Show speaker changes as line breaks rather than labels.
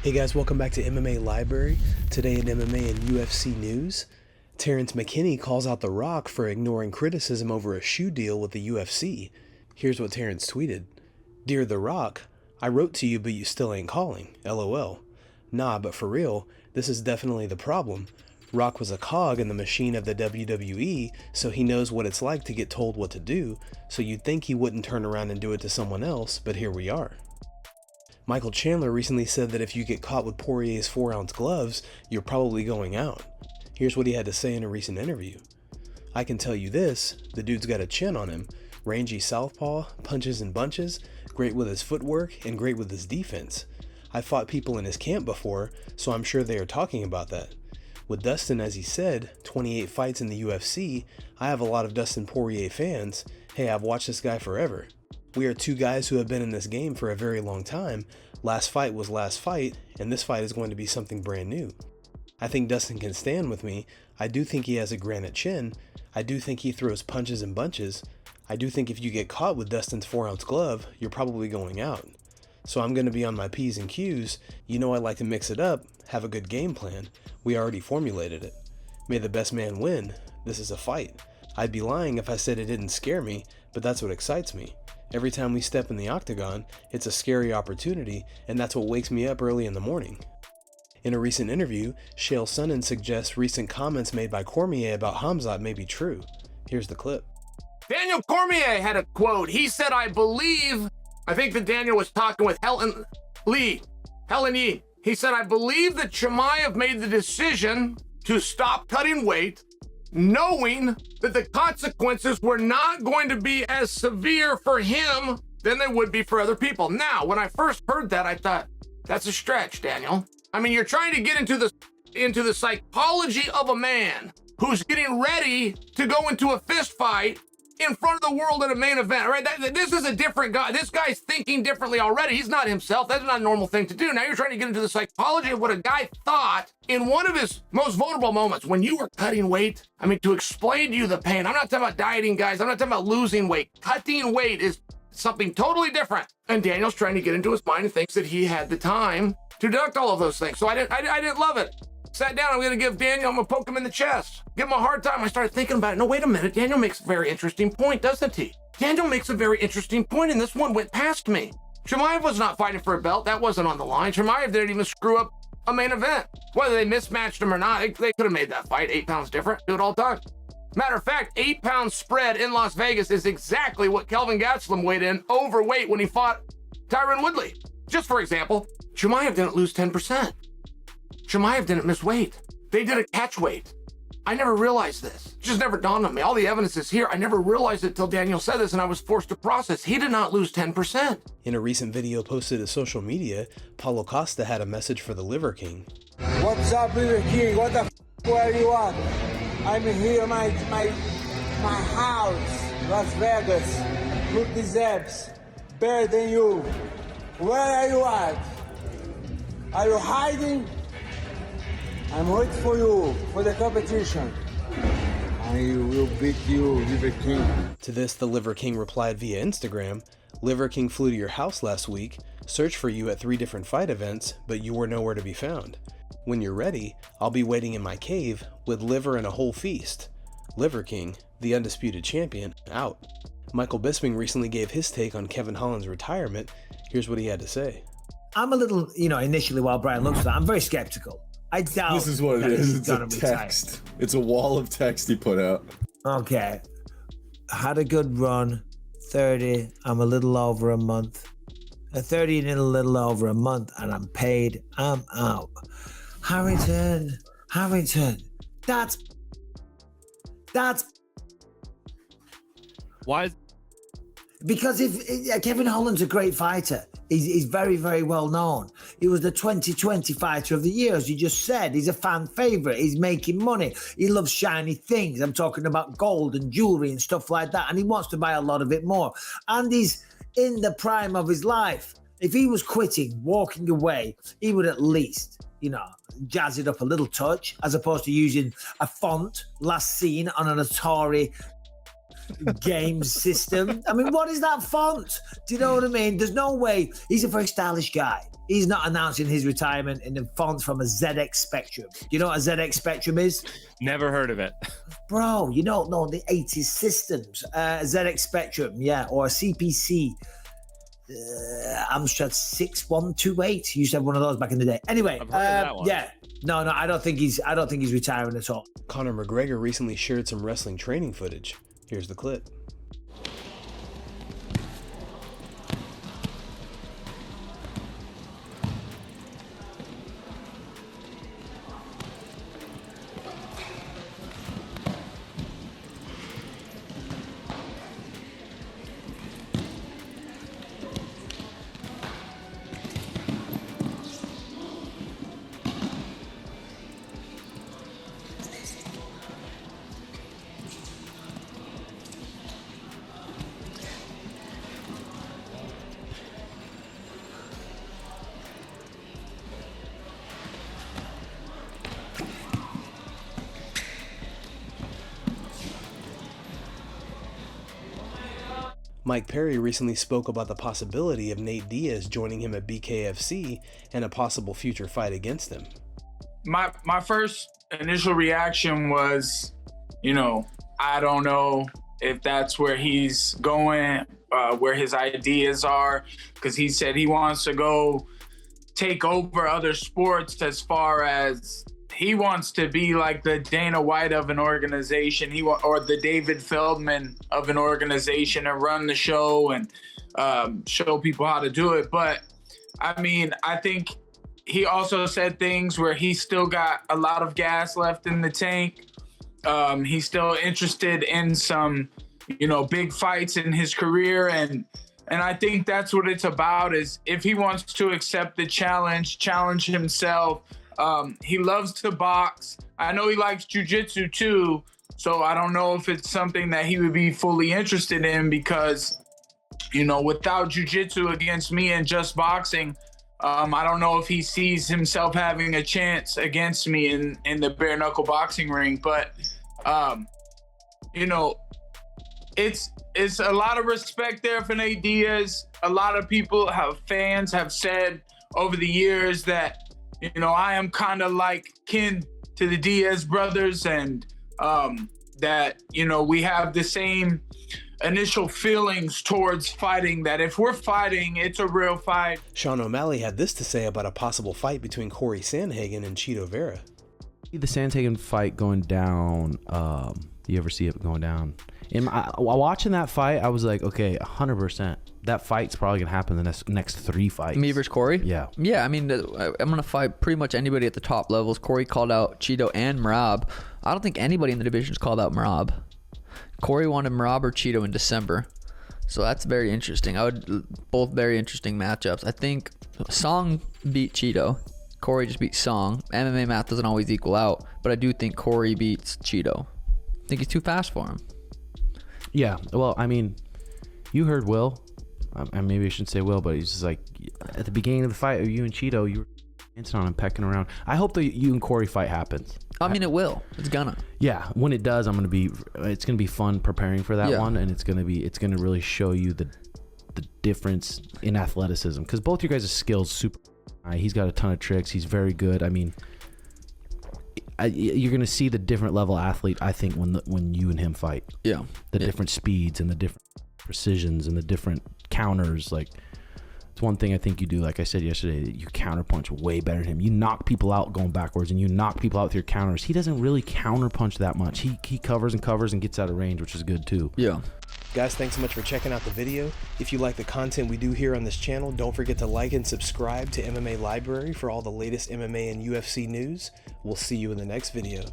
Hey guys, welcome back to MMA Library. Today in MMA and UFC news, Terrance McKinney calls out The Rock for ignoring criticism over a shoe deal with the UFC. Here's what Terrance tweeted. Dear The Rock, I wrote to you but you still ain't calling, LOL. Nah, but for real, this is definitely the problem. Rock was a cog in the machine of the WWE, so he knows what it's like to get told what to do, so you'd think he wouldn't turn around and do it to someone else, but here we are. Michael Chandler recently said that if you get caught with Poirier's 4-ounce gloves, you're probably going out. Here's what he had to say in a recent interview. I can tell you this, the dude's got a chin on him. Rangy southpaw, punches in bunches, great with his footwork, and great with his defense. I fought people in his camp before, so I'm sure they are talking about that. With Dustin, as he said, 28 fights in the UFC, I have a lot of Dustin Poirier fans. Hey, I've watched this guy forever. We are two guys who have been in this game for a very long time. Last fight was last fight, and this fight is going to be something brand new. I think Dustin can stand with me. I do think he has a granite chin. I do think he throws punches in bunches. I do think if you get caught with Dustin's 4-ounce glove, you're probably going out. So I'm going to be on my P's and Q's. You know I like to mix it up, have a good game plan. We already formulated it. May the best man win. This is a fight. I'd be lying if I said it didn't scare me, but that's what excites me. Every time we step in the octagon, it's a scary opportunity, and that's what wakes me up early in the morning. In a recent interview, Chael Sonnen suggests recent comments made by Cormier about Khamzat may be true. Here's the clip.
Daniel Cormier had a quote. He said, I think that Daniel was talking with Helen Yi. He said, I believe that Chimaev made the decision to stop cutting weight, knowing that the consequences were not going to be as severe for him than they would be for other people. Now, when I first heard that, I thought, that's a stretch, Daniel. I mean, you're trying to get into the psychology of a man who's getting ready to go into a fist fight in front of the world at a main event, right? This is a different guy. This guy's thinking differently already. He's not himself. That's not a normal thing to do. Now you're trying to get into the psychology of what a guy thought in one of his most vulnerable moments when you were cutting weight. I mean, to explain to you the pain, I'm not talking about dieting, guys. I'm not talking about losing weight. Cutting weight is something totally different. And Daniel's trying to get into his mind and thinks that he had the time to deduct all of those things. So I didn't love it. Sat down, I'm going to give Daniel, I'm going to poke him in the chest. Give him a hard time. I started thinking about it. No, wait a minute. Daniel makes a very interesting point, doesn't he? Daniel makes a very interesting point, and this one went past me. Chimaev was not fighting for a belt. That wasn't on the line. Chimaev didn't even screw up a main event. Whether they mismatched him or not, they could have made that fight 8 pounds different. Do it all the time. Matter of fact, 8 pound spread in Las Vegas is exactly what Kelvin Gastelum weighed in overweight when he fought Tyron Woodley. Just for example, Chimaev didn't lose 10%. Chimaev didn't miss weight. They did a catch weight. I never realized this. It just never dawned on me. All the evidence is here. I never realized it till Daniel said this and I was forced to process. He did not lose 10%.
In a recent video posted to social media, Paulo Costa had a message for the Liver King.
What's up, Liver King? What the f*** where you at? I'm here, my house, Las Vegas. Look these abs. Better than you. Where are you at? Are you hiding? I'm waiting for you, for the competition. I will beat you, Liver King.
To this, the Liver King replied via Instagram, Liver King flew to your house last week, searched for you at 3 different fight events, but you were nowhere to be found. When you're ready, I'll be waiting in my cave with liver and a whole feast. Liver King, the undisputed champion, out. Michael Bisping recently gave his take on Kevin Holland's retirement. Here's what he had to say.
I'm a little, initially while Brian looks at that, I'm very skeptical. I doubt
this is what it is. It's a text. It's a wall of text he put out.
Okay. Had a good run. 30. I'm a little over a month. 30 in a little over a month, and I'm paid. I'm out. Harrington. That's.
Why?
Because if Kevin Holland's a great fighter, he's very, very well known. He was the 2020 fighter of the year, as you just said. He's a fan favorite. He's making money. He loves shiny things. I'm talking about gold and jewelry and stuff like that. And he wants to buy a lot of it more. And he's in the prime of his life. If he was quitting, walking away, he would at least, jazz it up a little touch, as opposed to using a font last seen on an Atari game system. I mean, what is that font? Do you know what I mean? There's no way. He's a very stylish guy. He's not announcing his retirement in the font from a ZX Spectrum. Do you know what a ZX Spectrum is?
Never heard of it.
Bro, you don't know the 80s systems. ZX Spectrum, yeah, or a CPC. Amstrad 6128. You used to have one of those back in the day. Anyway, yeah. No, I don't think he's retiring at all.
Conor McGregor recently shared some wrestling training footage. Here's the clip. Mike Perry recently spoke about the possibility of Nate Diaz joining him at BKFC and a possible future fight against him.
My first initial reaction was, I don't know if that's where he's going, where his ideas are, because he said he wants to go take over other sports, as far as he wants to be like the Dana White of an organization, or the David Feldman of an organization, and run the show and show people how to do it. But I mean, I think he also said things where he's still got a lot of gas left in the tank. He's still interested in some, big fights in his career. And I think that's what it's about, is if he wants to accept the challenge himself. He loves to box. I know he likes jiu-jitsu too, so I don't know if it's something that he would be fully interested in, because, without jiu-jitsu against me and just boxing, I don't know if he sees himself having a chance against me in the bare knuckle boxing ring. But, it's a lot of respect there for Nate Diaz. A lot of fans have said over the years that, I am kind of like kin to the Diaz brothers, and that, we have the same initial feelings towards fighting, that if we're fighting, it's a real fight.
Sean O'Malley had this to say about a possible fight between Corey Sandhagen and Chito Vera.
The Sandhagen fight going down, you ever see it going down? While watching that fight, I was like, okay, 100%. That fight's probably going to happen in the next 3 fights.
Me versus Corey?
Yeah.
Yeah, I mean, I'm going to fight pretty much anybody at the top levels. Corey called out Chito and Merab. I don't think anybody in the division's called out Merab. Corey wanted Merab or Chito in December. So that's very interesting. Both very interesting matchups. I think Song beat Chito. Corey just beat Song. MMA math doesn't always equal out, but I do think Corey beats Chito. I think he's too fast for him.
Yeah, well, I mean, you heard Will. Maybe I shouldn't say Will, but he's just like, at the beginning of the fight, you and Chito, you were dancing on him, pecking around. I hope the you and Corey fight happens.
I mean, it will. It's gonna.
Yeah, when it does, it's gonna be fun preparing for that one, and it's gonna really show you the difference in athleticism, because both your guys' skills super high. He's got a ton of tricks. He's very good. I mean, you're gonna see the different level athlete, I think, when you and him fight.
Yeah.
The different speeds and the different precisions and the different counters. Like, it's one thing I think you do, like I said yesterday, you counterpunch way better than him. You knock people out going backwards, and you knock people out with your counters. He doesn't really counterpunch that much. He covers and gets out of range, which is good too.
Yeah.
Guys, thanks so much for checking out the video. If you like the content we do here on this channel, don't forget to like and subscribe to MMA Library for all the latest MMA and UFC news. We'll see you in the next video.